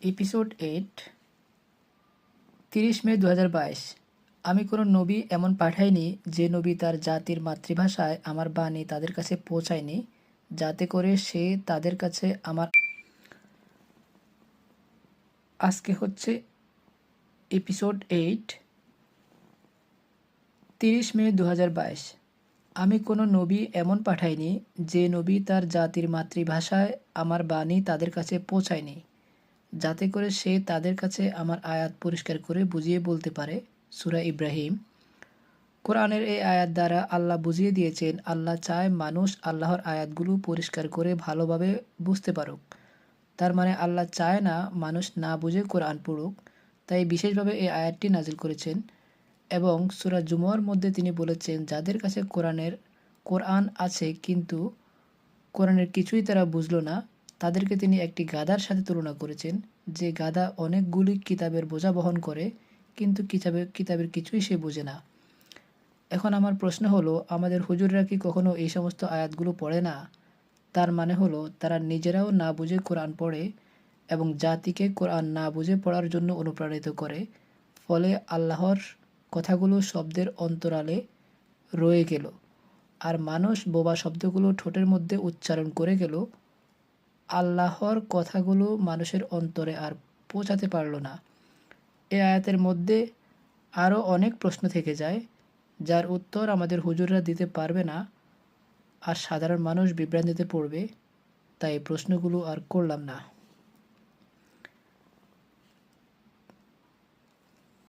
Episode 8 30 মে 2022। আমি কোনো নবী এমন পাঠাইনি যে নবী তার জাতির মাতৃভাষায় আমার বাণী তাদের কাছে পৌঁছায়নি, যাতে করে সে তাদের কাছে আমার। আজকে হচ্ছে এপিসোড 8 30 মে 2022। আমি কোনো নবী এমন পাঠাইনি যে নবী তার জাতির মাতৃভাষায় আমার বাণী তাদের কাছে পৌঁছায়নি, যাতে করে সে তাদের কাছে আমার আয়াত পরিষ্কার করে বুঝিয়ে বলতে পারে। সূরা ইব্রাহিম। কোরআনের এই আয়াত দ্বারা আল্লাহ বুঝিয়ে দিয়েছেন আল্লাহ চায় মানুষ আল্লাহর আয়াতগুলো পরিষ্কার করে ভালোভাবে বুঝতে পারুক। তার মানে আল্লাহ চায় না মানুষ না বুঝে কোরআন পড়ুক, তাই বিশেষভাবে এই আয়াতটি নাজিল করেছেন। এবং সূরা জুমুয়ার মধ্যে তিনি বলেছেন যাদের কাছে কোরআন আছে কিন্তু কোরআনের কিছুই তারা বুঝল না, তাদেরকে তিনি একটি গাধার সাথে তুলনা করেছেন, যে গাধা অনেকগুলি কিতাবের বোঝা বহন করে কিন্তু কিতাবের কিছুই সে বোঝে না। এখন আমার প্রশ্ন হলো, আমাদের হুজুররা কি কখনো এই সমস্ত আয়াতগুলো পড়ে না? তার মানে হলো তারা নিজেরাও না বুঝে কোরআন পড়ে এবং জাতিকে কোরআন না বুঝে পড়ার জন্য অনুপ্রাণিত করে। ফলে আল্লাহর কথাগুলো শব্দের অন্তরালে রয়ে গেল, আর মানুষ বোবা শব্দগুলো ঠোঁটের মধ্যে উচ্চারণ করে গেল। আল্লাহর কথাগুলো মানুষের অন্তরে আর পৌঁছাতে পারল না। এ আয়াতের মধ্যে আরও অনেক প্রশ্ন থেকে যায়, যার উত্তর আমাদের হুজুররা দিতে পারবে না, আর সাধারণ মানুষ বিভ্রান্তিতে পড়বে। তাই প্রশ্নগুলো আর করলাম না।